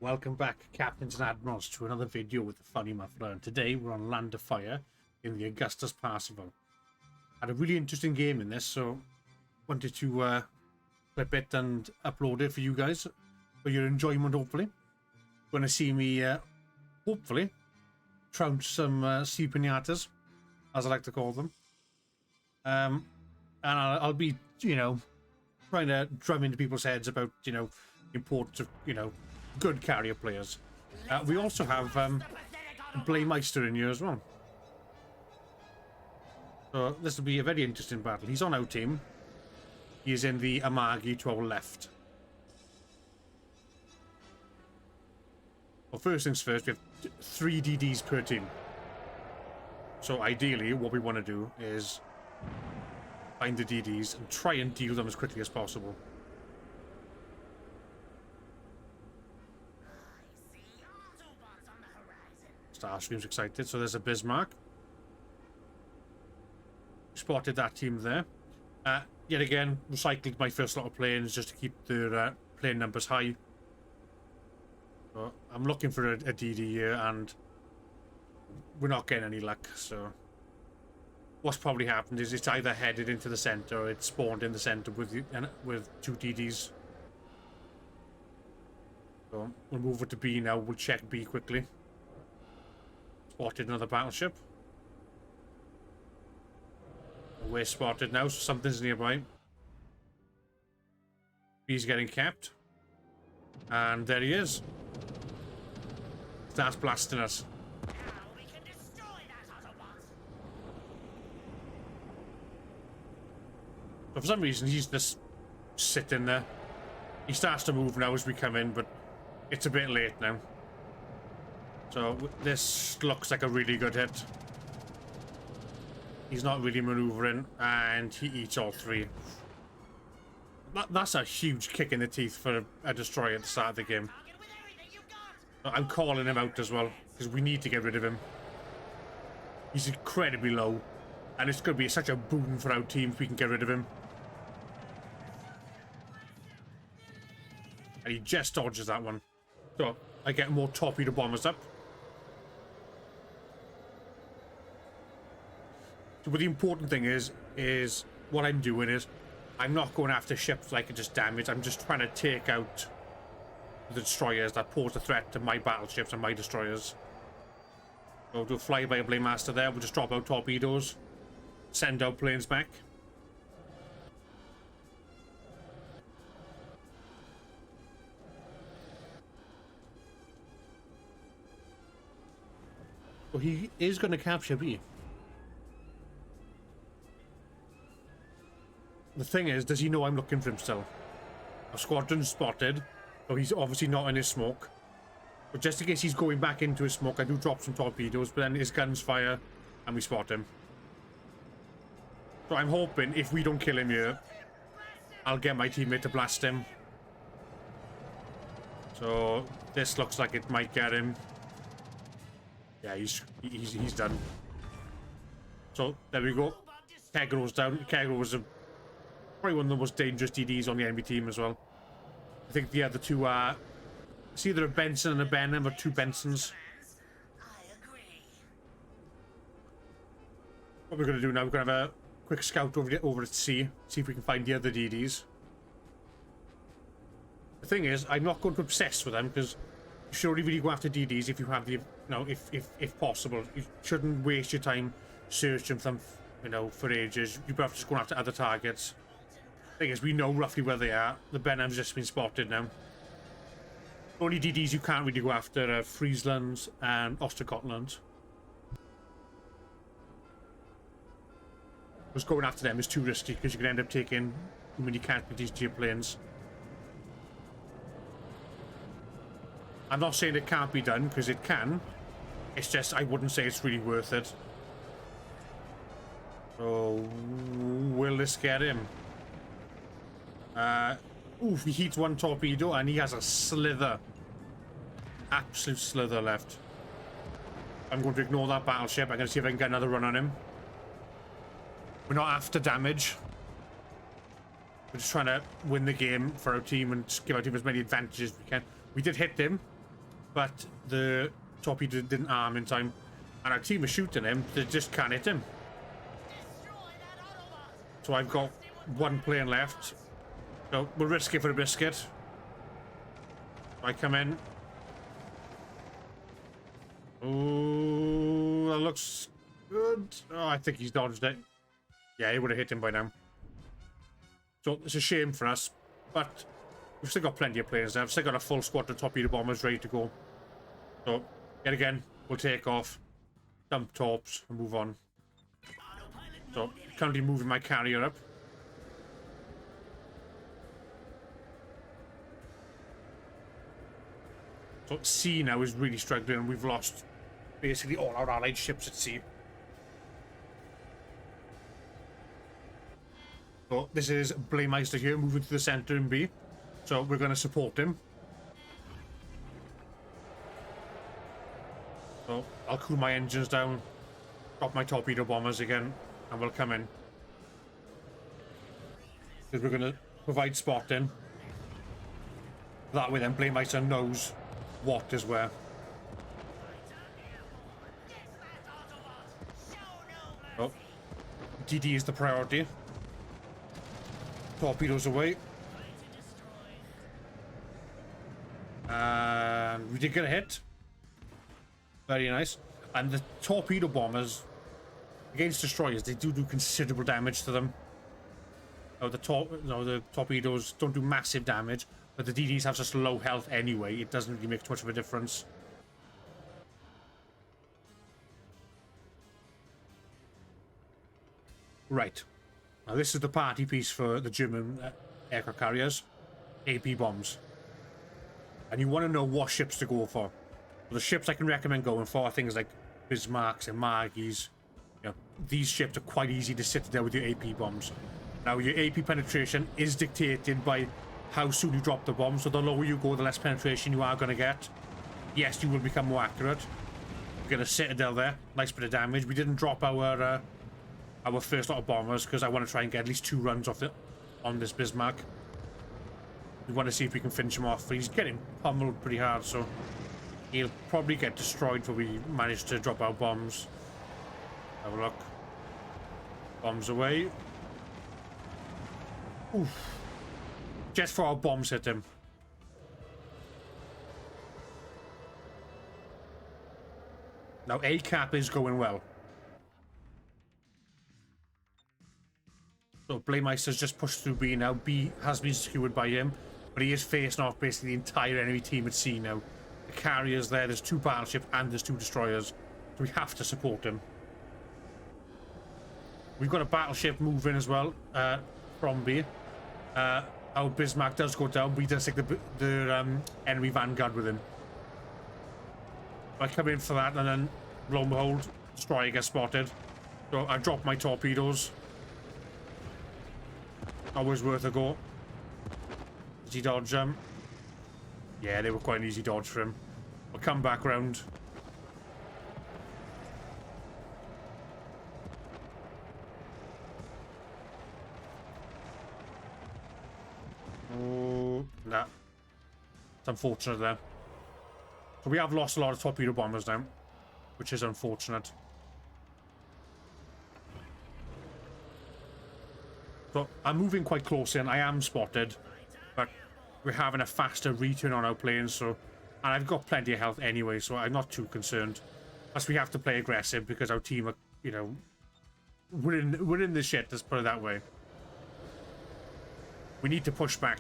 Welcome back, Captains and Admirals, to another video with the Funny Muffler, and today we're on Land of Fire in the Augustus Parsifal. Had a really interesting game in this, so wanted to clip it and upload it for you guys, for your enjoyment, hopefully. Going to see me, hopefully, trounce some sea piñatas, as I like to call them. And I'll be, trying to drum into people's heads about, the importance of, good carrier players. We also have Blaymeister in here as well. So this will be a very interesting battle. He's on our team. He is in the Amagi to our left. Well, first things first, we have 3 DDs per team. So ideally, what we want to do is find the DDs and try and deal them as quickly as possible. Starscream's excited, so there's a Bismarck. Spotted that team there. Yet again, recycled my first lot of planes just to keep their plane numbers high. So I'm looking for a DD here, and we're not getting any luck. So what's probably happened is it's either headed into the center or it's spawned in the center with 2 DDs. So we'll move it to B now. We'll check B quickly. Spotted another battleship. We're spotted now, so something's nearby. B's getting capped. And there he is. Starts blasting us. But for some reason, he's just sitting there. He starts to move now as we come in, but it's a bit late now. So this looks like a really good hit. He's not really maneuvering, and he eats all 3. That's a huge kick in the teeth for a destroyer at the start of the game. I'm calling him out as well, because we need to get rid of him. He's incredibly low, and it's going to be such a boon for our team if we can get rid of him. And he just dodges that one. So I get more torpedo bombers up. So, but the important thing is what I'm doing is I'm not going after ships like it just damage. I'm just trying to take out the destroyers that pose a threat to my battleships and my destroyers. So we'll do a flyby Blaymeister there. We'll just drop out torpedoes, send our planes back. So he is going to capture B. The thing is, does he know I'm looking for him still? Our squadron's spotted, so he's obviously not in his smoke. But just in case he's going back into his smoke, I do drop some torpedoes, but then his guns fire, and we spot him. So I'm hoping, if we don't kill him here, I'll get my teammate to blast him. So this looks like it might get him. Yeah, he's done. So there we go. Kegro's down. Kegro was probably one of the most dangerous DDs on the enemy team as well. I think the other 2 are... It's either a Benson and a Benham, or 2 Bensons. What we're going to do now, we're going to have a quick scout over at sea, see if we can find the other DDs. The thing is, I'm not going to obsess with them, because you should only really go after DDs if you have the... if possible. You shouldn't waste your time searching for them, for ages. You better just go after other targets. Thing is, we know roughly where they are. The Benham's just been spotted now. Only DDs you can't really go after are Friesland and Ostergotland. Because going after them is too risky, because you can end up taking too many casualties to your planes. I'm not saying it can't be done, because it can. It's just, I wouldn't say it's really worth it. So, will this get him? Oof, he heats 1 torpedo and he has a slither. Absolute slither left. I'm going to ignore that battleship. I'm going to see if I can get another run on him. We're not after damage. We're just trying to win the game for our team and give our team as many advantages as we can. We did hit him. but the torpedo didn't arm in time. And our team is shooting him, they just can't hit him. So I've got one plane left. So we'll risk it for a biscuit. I come in. Oh, that looks good. Oh, I think he's dodged it. Yeah, he would have hit him by now. So it's a shame for us, but we've still got plenty of planes there. I've still got a full squad of torpedo bombers ready to go. So, yet again, we'll take off, dump torps, and move on. So, currently moving my carrier up. So, sea now is really struggling, and we've lost basically all our allied ships at sea. So, this is Blaymeister here, moving to the center in B. So, we're going to support him. So, I'll cool my engines down, drop my torpedo bombers again, and we'll come in. Because we're going to provide spotting. That way then Blaymeister knows what is where. Oh, DD is the priority. Torpedoes away. And we did get a hit. Very nice. And the torpedo bombers against destroyers, they do considerable damage to them. Oh, the torpedoes don't do massive damage, but the DDs have such low health anyway, it doesn't really make too much of a difference. Right. Now this is the party piece for the German aircraft carriers. AP bombs. And you want to know what ships to go for. The ships I can recommend going for are things like Bismarcks and Margies. You know, these ships are quite easy to sit there with your AP bombs. Now, your AP penetration is dictated by how soon you drop the bomb, so the lower you go, the less penetration you are going to get. Yes, you will become more accurate. We get a Citadel there, nice bit of damage. We didn't drop our first lot of bombers because I want to try and get at least 2 runs off it on this Bismarck. We want to see if we can finish him off. He's getting pummeled pretty hard, so he'll probably get destroyed before we manage to drop our bombs. Have a look. Bombs away. Oof. Just for our bombs hit him. Now A cap is going well. So Blaymeister's just pushed through B now. B has been secured by him, but he is facing off basically the entire enemy team at sea now. The carriers there, there's 2 battleships and there's 2 destroyers. So we have to support him. We've got a battleship moving as well from B. Our Bismarck does go down, but he does take the enemy vanguard with him. I come in for that, and then lo and behold, destroyer gets spotted. So I drop my torpedoes. Always worth a go. Did he dodge them? Yeah, they were quite an easy dodge for him. We'll come back round. Oh, nah. It's unfortunate there. So we have lost a lot of torpedo bombers now, which is unfortunate. So I'm moving quite close in. I am spotted, but we're having a faster return on our planes. So, and I've got plenty of health anyway, so I'm not too concerned. Plus, we have to play aggressive because our team are, you know, we're in the shit. Let's put it that way. We need to push back.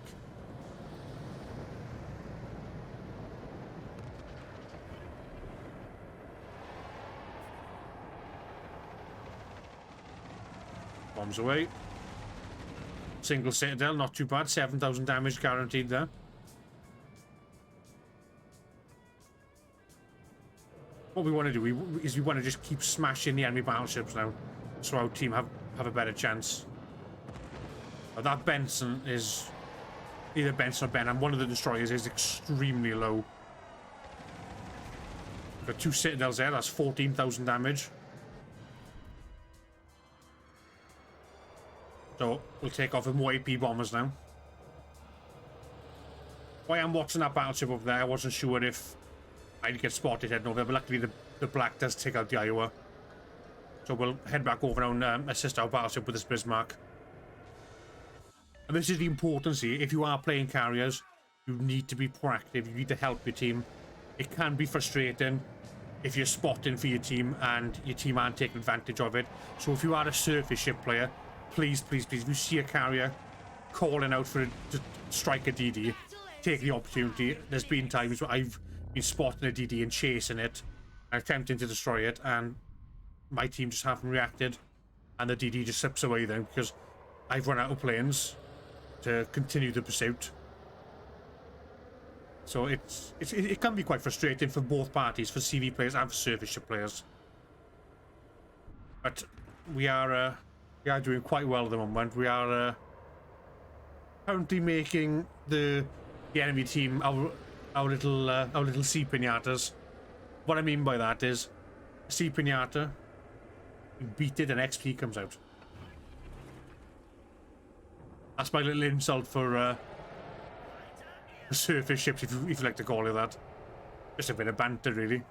Bombs away. Single Citadel, not too bad. 7,000 damage guaranteed there. What we want to do is we want to just keep smashing the enemy battleships now, so our team have a better chance. That Benson is either Benson or Ben, and one of the destroyers is extremely low. We've got 2 Citadels there. That's 14,000 damage. So we'll take off with more AP bombers now. While I'm watching that battleship up there, I wasn't sure if I'd get spotted heading over, but luckily the black does take out the Iowa. So we'll head back over now and assist our battleship with this Bismarck. And this is the importance here. If you are playing carriers, you need to be proactive. You need to help your team. It can be frustrating if you're spotting for your team and your team aren't taking advantage of it. So if you are a surface ship player, please, please, please, if you see a carrier calling out for to strike a DD, take the opportunity. There's been times where I've been spotting a DD and chasing it and attempting to destroy it, and my team just haven't reacted, and the DD just slips away then because I've run out of planes to continue the pursuit. So it can be quite frustrating for both parties, for CV players and for surface ship players. But we are doing quite well at the moment. We are currently making the enemy team our little sea Piñatas. What I mean by that is, sea Piñata, you beat it and XP comes out. That's my little insult for surface ships, if you like to call it that. Just a bit of banter, really.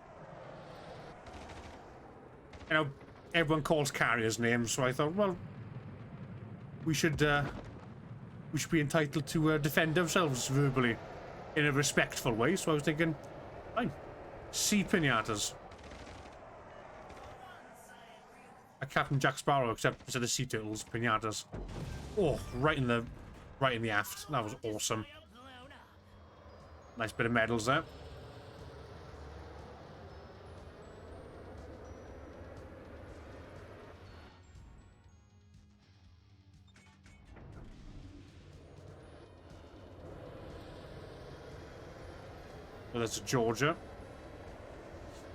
You know, everyone calls carriers names, so I thought, well, we should be entitled to defend ourselves verbally in a respectful way. So I was thinking, fine, sea Piñatas. A Captain Jack Sparrow, except instead of sea turtles, Piñatas. Oh, right in the aft. That was awesome. Nice bit of medals there. Well, that's Georgia.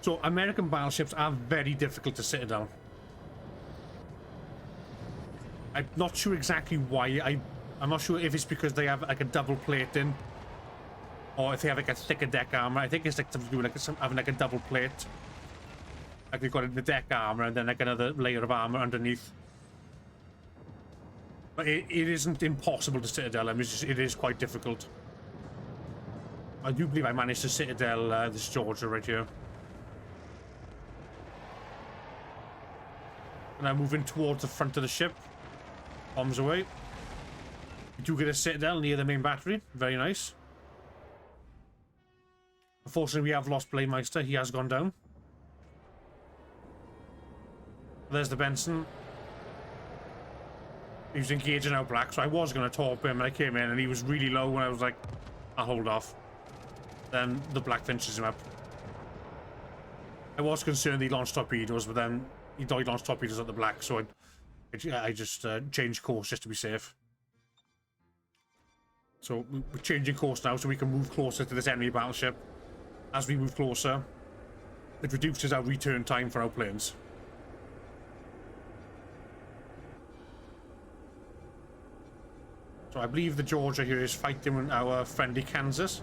So American battleships are very difficult to citadel. I'm not sure exactly why. I'm not sure if it's because they have like a double plating, or if they have like a thicker deck armor. I think it's like something to do with like having like a double plate. Like they've got in the deck armor and then like another layer of armor underneath. But it isn't impossible to citadel them. It is quite difficult. I do believe I managed to citadel this Georgia right here. And I'm moving towards the front of the ship. Bombs away. We do get a citadel near the main battery. Very nice. Unfortunately, we have lost Blaymeister. He has gone down. There's the Benson. He was engaging our black, so I was going to torp him. I came in and he was really low, and I was like, I'll hold off. Then the black finishes him up. I was concerned he launched torpedoes, but then he launched torpedoes at the black, so I just changed course just to be safe. So we're changing course now so we can move closer to this enemy battleship. As we move closer, it reduces our return time for our planes. So I believe the Georgia here is fighting our friendly Kansas.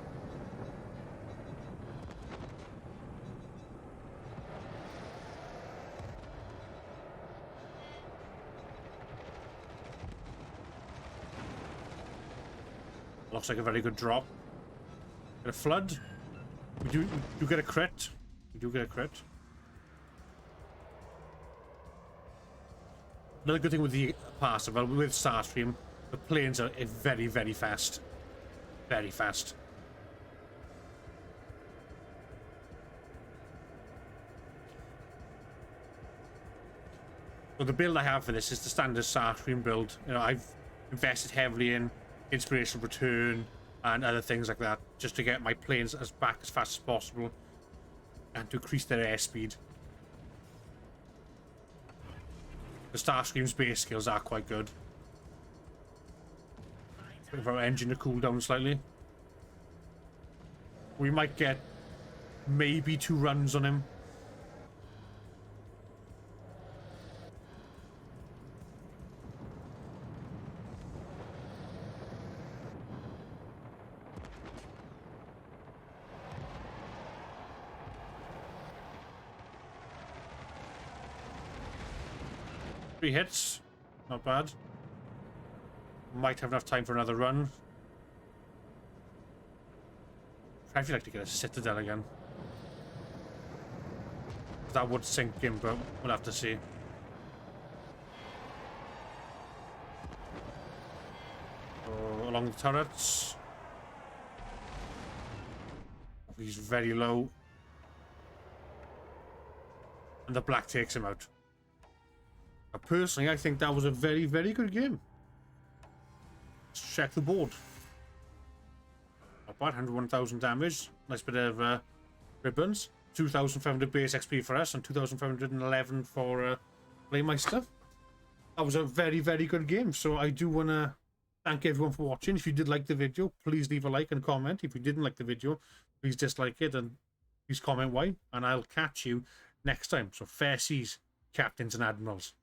Looks like a very good drop. Get a flood. We do get a crit. We do get a crit. Another good thing with the Parsifal, with Starstream, the planes are very, very fast. Very fast. So the build I have for this is the standard Starstream build. You know, I've invested heavily in inspirational return and other things like that, just to get my planes back as fast as possible and to increase their airspeed. The Starscream's base skills are quite good. Wait for our engine to cool down slightly. We might get maybe 2 runs on him. Three hits, not bad. Might have enough time for another run. I'd like to get a citadel again. That would sink in, but we'll have to see. So, along the turrets. He's very low. And the black takes him out. Now, personally, I think that was a very, very good game. Let's check the board. Not bad, 101,000 damage. Nice bit of ribbons. 2,500 base XP for us and 2,511 for Blaymeister. That was a very, very good game. So I do want to thank everyone for watching. If you did like the video, please leave a like and comment. If you didn't like the video, please dislike it and please comment why. And I'll catch you next time. So fair seas, captains and admirals.